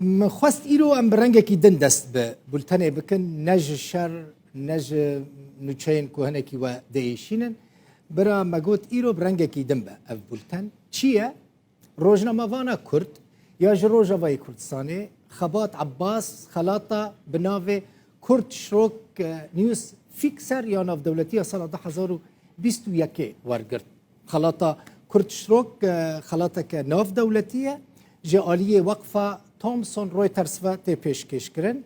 مخواست ایرو ام برنگه کی دن دست به بولتنه بکن نج شر نج نوچین کوهنه کی و دیشینن برا مگوت ایرو برنگه کی دن به اف بولتن چیه؟ روزنامه‌وانا کرد یا روزنامه‌وای کردستانی خبات عباس خلاطه بناو کرد شروک نیوز فیکسر یا ناف دولتی سال 2021 ورگرد خلاطه کرد شروک خلاطه که ناف دولتیه جالیه وقفه تومسون رویترز و تی پیشکش کردن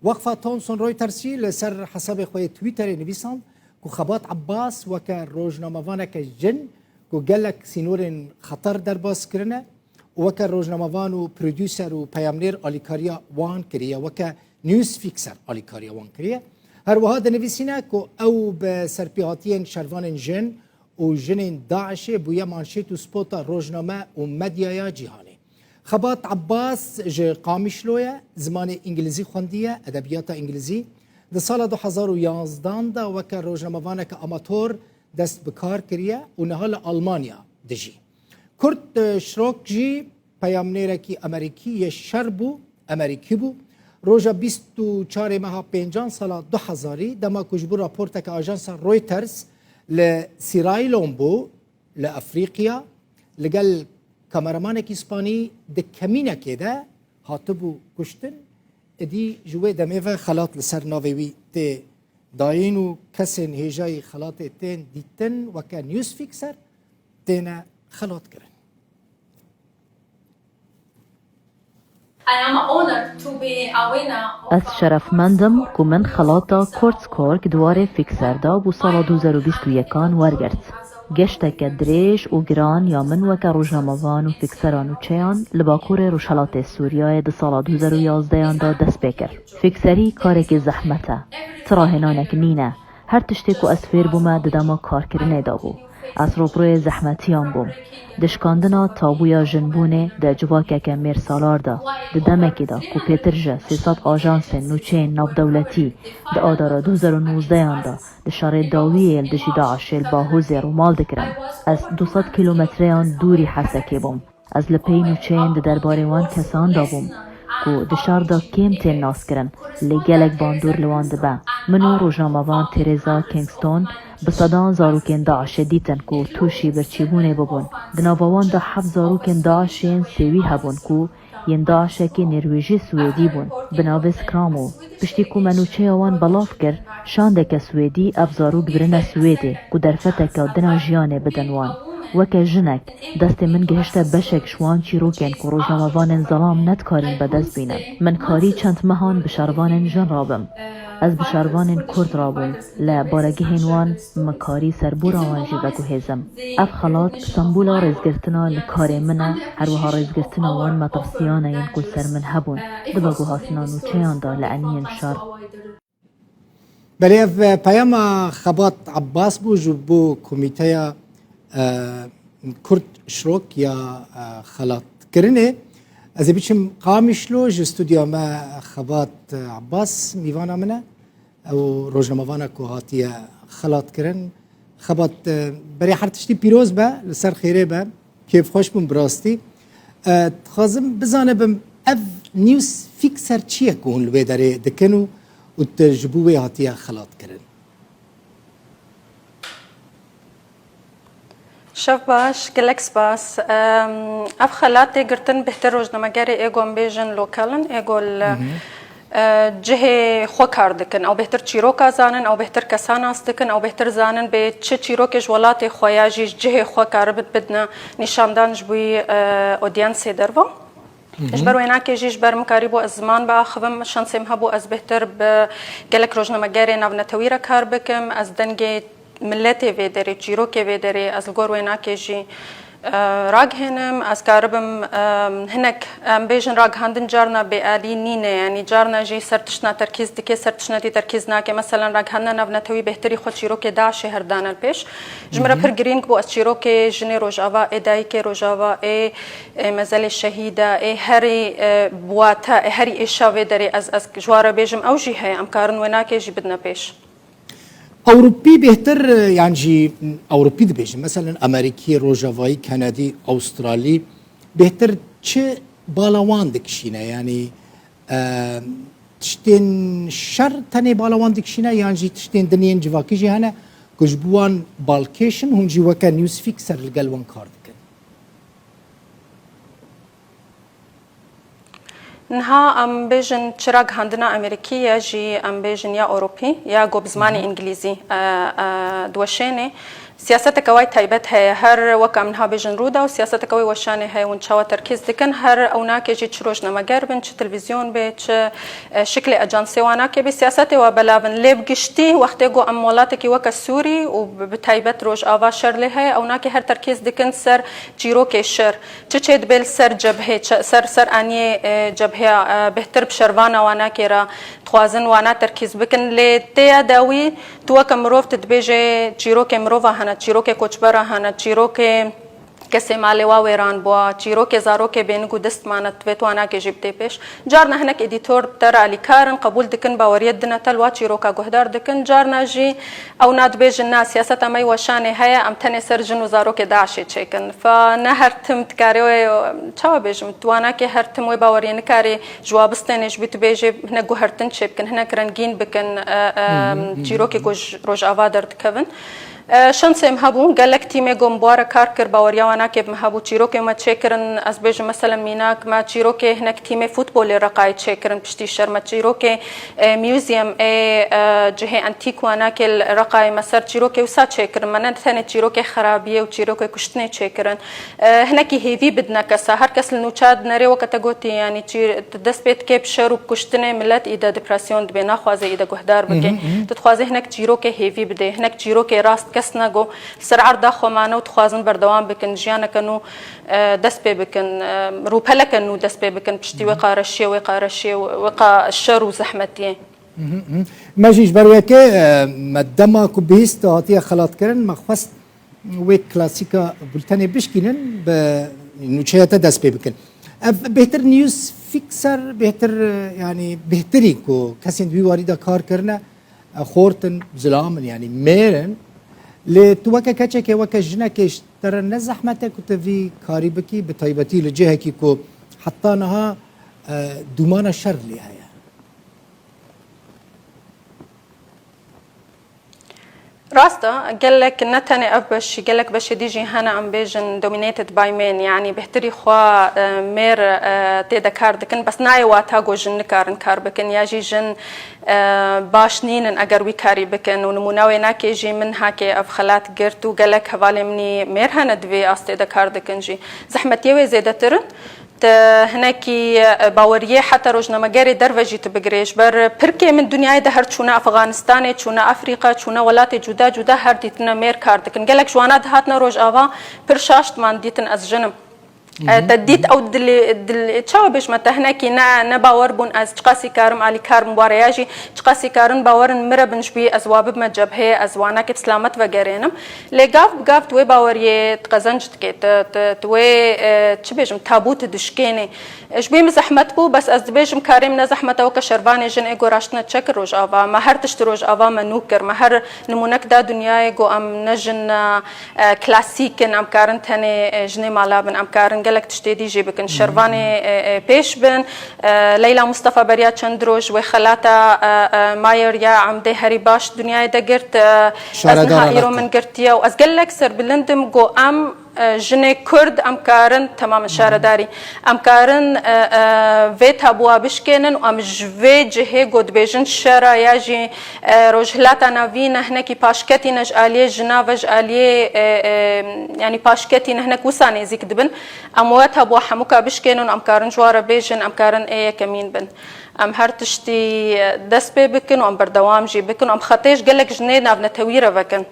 وقفه تومسون رویترزی لسر حساب خوی توییتر نویسان کو خبات عباس و که روزنامه‌وانا که جن کو گلک سینورن خطر در باز کرنه و که روزنامه‌وان و پرودوسر و پیامنیر آلیکاریا وان کریه و که نیوز فیکسر آلیکاریا وان کریه هر وها دنویسینه کو او به سرپیهاتین شروان جن و جن داعش بویا مانشیت و سپوتا روزنامه و مدیایا جهانی خبات عباس ج قامیشلویه زمان انگلیزی خوندیه ادبیات انگلیزی در سال 2011 دا و که روزنامه‌وان که آماتور دست بکار کریه و نهال آلمانیا دجی کرد شروک جی پیامنیره کی امریکی شربو امریکی بو روزا 24 ماه 5 سال 2000 دما کجبو راپورت که آژانس رویترز لسیرایلون بو لافریقیا لگل کامرامان کی اسپانی د کمینه که ده هاتبو کشتن ادی جوه دمیوه خلاط لسر ناویوی تی داینو کسین هیجای خلاط تین دیتن و که نیوز فیکسر تینه خلاط کرن از شرفمندم که من خلاطا کورتسکورک دواره فیکسر دا بو سال 2021 ورگرد. گشتک دریش و گران یا من وکا روزنامه‌وان و فیکسران و چیان لباکور روشالات سوریای ده سال 2011 دا دست بکر. فیکسری کارک زحمته. تراهنانک نینه. هر تشتیکو از فیر بومه دداما کار کرنه دا بو. از روبروی زحمتیان بوم. دشکاندنا تابویا جنبونه ده جواکه که میر سالار دا. ده دمکی دا کو پیترجه 300 آژانس نوچین ناف دولتی ده آدارا 2019 دا ده شاره داویل ده داعش باهوز رومال دکرن. از 200 کیلومتریان دوری حسکی بوم. از لپی نوچین ده درباره وان کسان دا بوم. کو دشار دا کم تین ناس کرن لگلک باندور لوان دبا منو روزنامه‌وان تریزا کینگستون بصدان زاروکن داعش دیتن کو توشی برچیبونه ببون دناوان دا 7 زاروکن داعشین سوی هبون کو ین داعشه که نروژی سویدی بون بناویس کرامو پشتی کو منوچه وان بلاف کر شانده که سویدی افزاروک برنه سویده کو درفته که دنا جیانه بدنوان وکه جنک دست من گهشته بشک شوان چیروکن که روزنامه‌وان ظلام ندکارین به دست بینم من کاری چند مهان بشاروان جن رابم از بشاروان کرد رابم لبارگی هنوان مکاری سربورا وانجی بگو هزم اف خلاط سنبولا رزگرتنا لکار منه هر وها رزگرتنا وان مطرسیانه ین کل سر من هبون دبگو هاسنان و چیان دا لعنی شار بله پیام خبات عباس بو جبو کمیته کرد شروک یا خلاط کرنه از بیشتر قامیشلو جستودیا ما خبات عباس میوانا منه او روزنامه‌وانا که هاتیه خلاط کرن خبات برای هر تشتی پیروز به لسر خیره به کیف خوش بم براستی خازم بزنه بم اف نیوز فیکسر چیه که اون لبه داره دکنو و تجربه هاتیه خلاط کرن شف باش گلکس باس اف خلاطی گرتن بهتر روزنامه‌گری ایگون بیژن لوکالن ایگول جه خو کار دکن او بهتر چیروکا زانن او بهتر کسان است دکن او بهتر زانن به چه چیروکش ولات خویاجی جه خو کار بدنا نشاندن جبوی اودینس درو اجبر وینا که جیش برم کاری بو از زمان با خبم شانسیم هبو از بهتر به گلک روزنامه‌گری نونتویرا کار بکم از دنگی ملتی ویدری چیروکی ویدری از گور وینا که جی راگ هنم از کاربم هنک بیشن راگ هندن جارنا به علی نینه یعنی جارنا جی سرتشنا ترکیز دکی سرتشنا دی ترکیز ناکه مثلا راگ هندن نونتوی بهتری خود چیروکی داعش هردان الپیش جمره پر گرینگ بو از چیروکی جنی روجاوا ادای که روجاوا ای مزل شهیده ای هری بواتا هری ایشا ویدری از جوار بیشم او جی های ام کارن وینا که جی بدنا پیش اوروبی بهتر يعني جي اوروبي دبيجن مثلا امريكي روجافاي كندي استرالي بهتر چه بالاوان دكشينه يعني تشتين شر تاني بالوان ديكشينا يعني جي تشتين دنيان جواكي جي هنا كجبوان بالكيشن هم جي وكا نيوز فيكسر القلوان كارد نها ام بيجن چراغ هندنا امريكيه جي ام بيجن يا اوروبي يا جو بزماني انجليزي دوشيني سياستك واي تايبت هي هر وكا منها بيجن رودا وسياستك واي وشاني هي ونشاوا تركيز دكن هر اوناك جي تشروج نماجر بن تلفزيون بيتش شكل اجانسي واناك بسياستي وبلابن ليب قشتي وقتيغو امولاتك وكا سوري وبتايبت روج افا شر لهي اوناك هر تركيز دكن سر جيروكي شر تشيد بيل سر جبهه سر اني جبهه بهتر بشروانا واناك را توازن وانا تركيز بكن لتيا داوي توكا مروف تدبيجي جيروكي مروفا هنا چیروک کوچبره هنا چیروک کسی مالی ویران بوا چیروک زاروک بینگو دست مانت ویتوانا که جبته پیش جارنا هناك ادیتور تر علی کارن قبول دکن باوریت دنا تلوا چیروکا گهدار دکن جارنا جی او ناد بیج الناس سیاست می وشانی هيا ام تنی سرجن و زاروک داعشی چیکن فنهرتم تکاری چاو بیجم توانا که هرتم و باورین کاری جوابستنش بیت بیج هنا گهرتن چیکن هنا کرنگین بکن چیروک گوج روج آوادر دکون شانس مهبون قال لك تيمي جومبوارا كاركر باوريا وانا كيف مهبو تشيروكي ما تشيكرن ازبيج مثلا ميناك ما تشيروكي هناك تيمي فوتبول رقاي تشيكرن بشتي شر ما تشيروكي ميوزيوم جهه انتيك وانا كل رقاي مسار تشيروكي وسا تشيكرن ما ثاني تشيروكي خرابيه وتشيروكي كشتني تشيكرن هناك هيفي بدنا كسا هر كس النوشاد نري وقت غوتي يعني دست بيت كيب شر وكشتني ملت اذا ديبرسيون بينا خوازي اذا غهدار بكي تتخوازي هناك تشيروكي هيفي بده هناك تشيروكي راست کس نگو سرعت داخو مانو تخوازن بردوام بکن جیانا کنو دست پی بکن روپله کنو دست پی بکن پشتی وقا رشی وقا الشر وزحمتیه ماجيش برويكي مدما كوبيست هاتيا خلاط كرن مخفست ويك كلاسيكا بلتاني بشكينن بنوشياتا دست پی بکن بهتر نیوز فيكسر بهتر يعني بهتري كو كسين دوي واريدا كار كرنا خورتن زلامن يعني ميرن لتوكا كاتشك وكا جناكيش ترى نزحمتك وتفي كاريبكي بطيبتي لجهكي كو حطانها دومان الشر لها راستا قال لك نتاني ابش قال لك باش ديجي هنا ام بيجن دومينيتد باي مين يعني بهتري خوا مير تيدا كاردكن بس ناي واتا جو جن كارن كار بكن ياجي جن باشنين اگر وي كاري بكن ونموناوي ناكي جي من هاكي افخلات قرتو قال لك هوالي مني مير هنا دفي استيدا كاردكن جي زحمتي زيدترن هناكي باوريه حتى روجنا مجاري دروجي تبقريش بر بركي من دنيا ده هر چونا افغانستان چونا افريقيا چونا ولات جدا جدا هر ديتنا مير كاردكن قالك جوانات هاتنا روج افا برشاشت مان ديتن از جنم تديت او دل تشاو باش متى هناكي نا باور بون از تقاسي كارم علي كارم بارياجي تقاسي كارن باورن مره بنشبي ازواب ما جبهه ازوانا كت سلامت وغيرينم لغاف توي باوريه تقزنجت كيت توي تشبيجم تابوت دشكيني شبي مزحمت بو بس از بيجم كارم نزحمت او كشرباني جن ايغو راشتنا تشكر روج افا ما هر تشتروج افا منوكر ما هر نمونك دا دنيا ايغو ام نجن كلاسيكن ام كارن تاني جني مالابن ام كارن قالك تشتيدي جيبك شرفاني بيش بن ليلى مصطفى بريا چندروج وخلاتا ماير يا عمدي هري باش دنيا دقرت ازنها ايرو من قرتيا واز قالك سر بلندم جو ام جني كرد ام كارن تمام شارداري ام كارن فيت ابوا بشكنن ام جوي جهه گود بيجن شرا ياجي روجلاتا نافينا هناكي باشكتي نج اليه جنافج اليه يعني باشكتي هناك وساني زيك دبن اموات ابوا حموكا بشكنن ام كارن جوار بيجن ام كارن اي كمين بن ام هرتشتي دس بكن ام بردوام جي بكن ام خطيش قالك جنينا ابن تويره بكن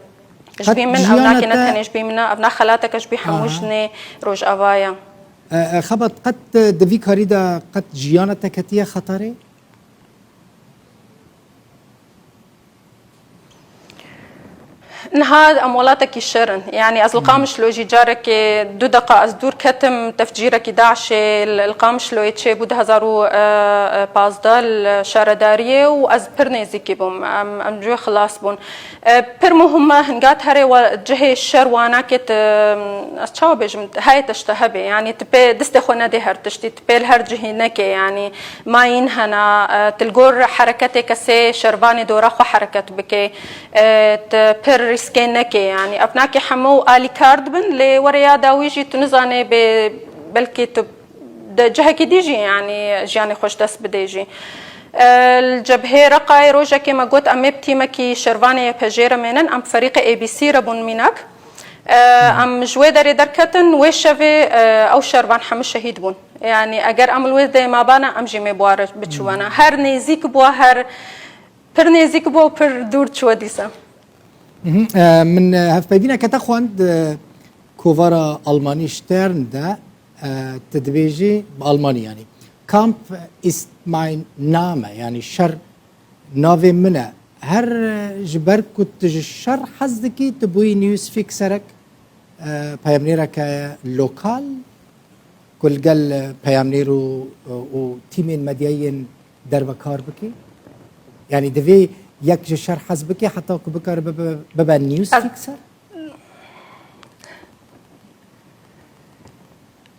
جبي من أبناك نتني جبي من أبناء خالاتك جبي حموجني روج أوايا خبط قد دفي كاريدا قد جيانة كتية خطري نهاد امولاتك الشرن يعني از القامش لو جي جارك 2 دقائق از دور كتم تفجيرك داعش القامش لو يتشي بود 2015 شارداريه واز برنيزي كيبم ام جو خلاص بون بر مهمه هنقات هري وجهه الشر واناكت اشاو بجم هاي تشتهبه يعني تبي دستخونه دي هر تشتي تبي هر جهينك يعني ما ينهنا تلقور حركتك سي شرباني دورا خو حركت بك بر ريسكينك يعني ابناكي حمو الي كارد بن لوريا داويجي تنزاني بلكي جهه ديجي يعني جاني خوش دست بديجي الجبهه رقاي روجا كما قلت امبتي مكي شرباني بجيره منن ام فريق اي بي سي ربون ميناك ام جويدري دركتن وشفي او شربان حمش شهيد بون يعني اگر عمل ويدي ما بانا امجي مبوار بتشوانا هر نيزيك بو هر پر نيزيك بو پر دور تشوا ديسا من هفبيدينا كتاخواند كوفارا ألماني شترن دا تدبيجي بألماني يعني كامب ist mein Name يعني شر نافي منا هر جبر كنت الشر حزدكي تبوي نيوز فيكسرك بيامنيرك لوكال كل قال بيامنيرو وتيمين مديين درب كار بكي يعني دفي يك الشر حزبكي حتى كبكر ببا نيوز فيكسر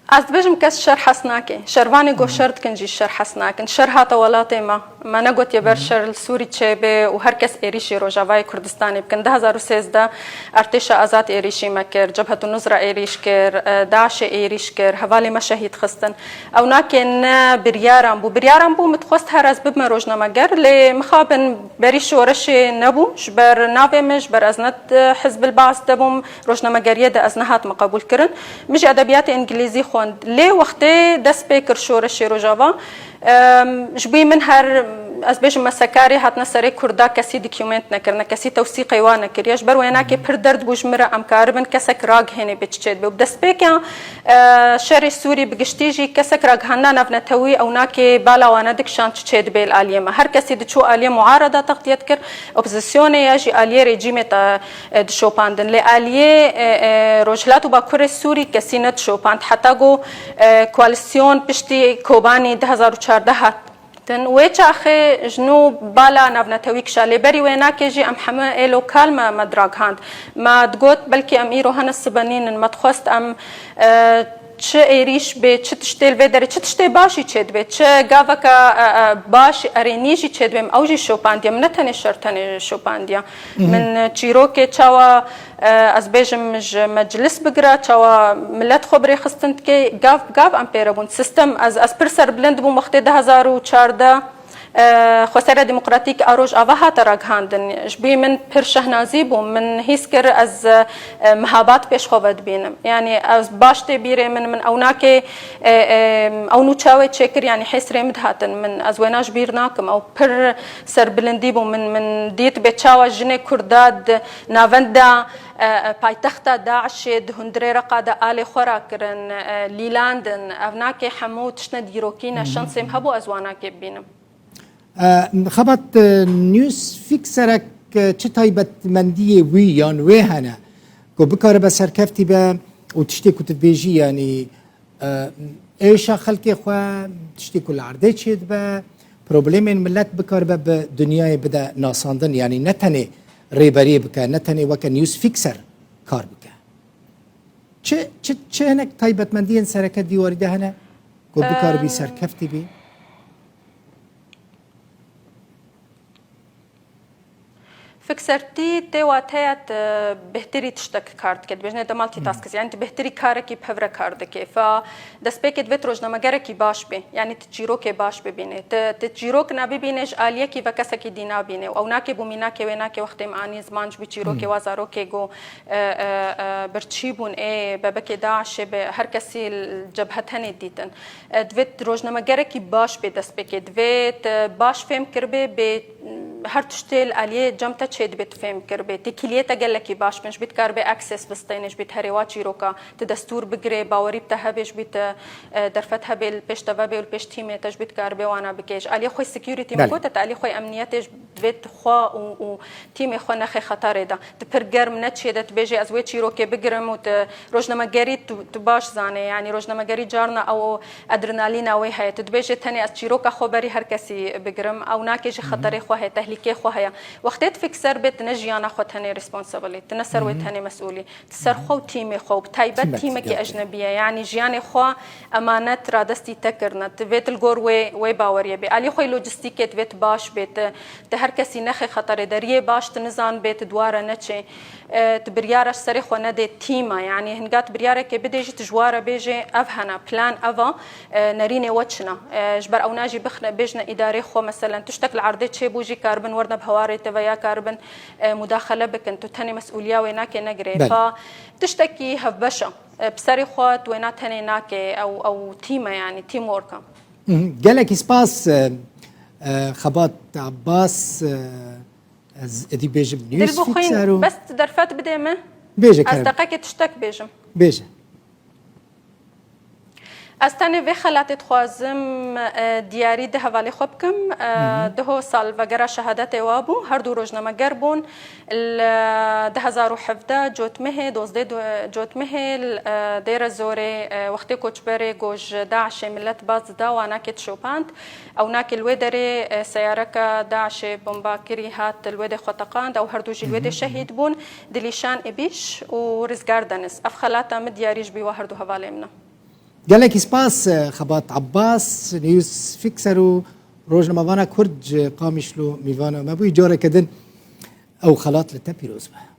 از بجم کس شر حسناکه شروانی گو شرط کنجی شر حسناکن شر هاتا ولاتی ما نگوت یبر شر سوری چه به و هر کس ایریشی روجاوای کردستانی بکن 2013 ارتش آزاد ایریشی مکر جبهه النصره ایریش کر داعش ایریش کر حوالی ما شهید خستن او ناکن بریارم بو متخست هر از بب روجنا مگر ل مخابن بریش ورش نبو جبر نافمش بر ازنت حزب البعث دبم روجنا مگر ید ازنهات مقبول کرن مش ادبیات انگلیزی لي وقتي دس بيكر شورش روجافا جبي من هر از بيجم مسكاري هاتنا سري كردا كسي دوكيومنت نكرنا كسي توثيقي وانا كرياش بر ويناكي پر درد بوجمرا امكاربن كسك راغ هني بتشيد بو دس بيكا شاري سوري بگشتيجي كسك راغ هنا نفنتوي او ناكي بالا وانا دكشان تشيد بيل اليما هر كسي دچو اليه معارضه تغطيت كر اوبوزيسيون ياجي اليه ريجيم تا شوباندن لي اليه روجلاتو باكور سوري كسي نت شوباند حتى جو كواليسيون بشتي كوباني 2014 تن ويتشاخي جنوب بالا نافنتوي كشالي بري ويناكي جي ام حما لوكال ما مدراغ هاند ما تقول بلكي ام ايرو هنا السبانين ما تخست ام چه ایریش به چه تشتیل وداره چه تشتی باشی چه دبی چه گاوکا باش ارینیجی چه دبیم اوجی شوپاندیم نه تنی شرطنی شوپاندیم من چیروک چاوا از بیشم مجلس بگرا چاوا ملت خبری خستند که گاو امپیره بون سیستم از پرسر بلند بون وقتی 2014 خسارة ديمقراطيك أروج أفها تراك هاندن جبي من پر شهنازي بو من هيسكر از مهابات بيش خوفت بينم يعني از باشتي بيري من أوناكي أو نوچاوي تشكر يعني حيس ريمد هاتن من از ويناش بيرناكم أو پر سر بلندي بو من ديت بيتشاوا جني كرداد نافندا پایتخت داعش هندره رقاده آل خورا کرن لیلاندن أوناكي حمود شنا ديروكينا شانسيم هبو أزواناكي بينم خبط نيوز فيكسرك چه تايبت مندية وي يعني وي هنا كو بكار بسر كفتي با وتشتي كتب بيجي يعني ايشا خلقي خوا تشتي كل عرضي تشيد با بروبليمين ملت بكار با بدنيا بدا ناساندن يعني نتني ريبري بكا نتني وكا نيوز فيكسر كار بكا چه هناك تايبت مندية سركة ديواري ده هنا كو بكار بي سر كفتي بي فكسرتي تواتيات بهتري تشتك كارد كد بجنة ده مالتي تاسكس يعني بهتري كاركي بهفرة كاردكي فدسبيكت فيتروج نمجركي باش بي يعني تجيروكي باش ببيني تجيروك نبي بينش آليكي وكسكي دينا بيني أو ناكي بوميناكي ويناكي وقت ماني زمانج بتجيروكي وازاروكي جو برتشيبون إيه ببكي داعش بهر كسي الجبهة هني ديتن دفيت روج نمجركي باش بي دسبيكت دفيت باش فهم كربي ب هر تشتیل علیه جمتا چید بیت فهم کر بیت کلیه تگل کی باش بنش بیت کار به اکسس بستینش بیت هریوا چیروکا تدستور بگره باوری بتهبش بیت درفتها بیل پشت و بیل پشت تیم تج بیت کار به وانا بکیج علی خوی سکیوریتی مکوت علی خوی امنیتش بیت خوا و تیم خو نخ خطر ده تپرگرم نچیدت بيجي از وی چیروکه بگرم و روزنامه‌گری تو باش زانه یعنی روزنامه‌گری جارنا او ادرنالین او هي تبيجي تاني از چیروکه خبری هر کسی بگرم او ناکیج خطر خو هي تهلیکه خو هي وقتت فکسر بیت نجیانا خو تنه ریسپانسیبل تنسر و تنه مسئولی تسر خو تیم خو تایبت تیم کی اجنبیه یعنی جیان خو امانت را دستی تکرنت ویت الگور وی باوریه بی علی خو لوجستیکت ویت باش بیت ته هر کسی نخ خطر دریه باش تنزان بیت دواره نچه تبريارش سري خو ندي تيما يعني هنقات بريارة كي بديجي تجوارة بيجي أفهنا بلان أفا نريني واتشنا جبر أو ناجي بخنا بيجنا إداري خو مثلا تشتكل عرضي تشي بوجي كاربن ورنا بهواري تبايا كاربن مداخلة بك انتو تاني مسؤولية ويناكي نقري فتشتكي هفبشا بسري خو وينات تاني ناكي أو تيما يعني تيم وركا قالك سباس خبات عباس از ادی بیجم نیوز فیکسارو بس درفات بديمه بیجه کرد أصدقائك تشتك بيجم بیجه استاني في خلاتي تخوازم دياري ده حوالي خبكم ده سال وغيرا شهادت وابو هر دو روزنامه گربون ده 2017 جوتمه دوزده جوتمه دير زوري وقتی کوچبری گوج داعش ملت باز دا وانا كت شوباند او ناك الودري سيارك داعش بومباكري هات الود خطقاند او هر دو جلود شهيد بون دليشان ابيش ورزگاردنس اف خلاتا مدياريج بي هر دو حوالي منا قالك سباس خبات عباس نیوز فیکسارو روزنامه وانا کرد قامشلو میوانا ما بوی جاره کدن او خلات لتپیروز به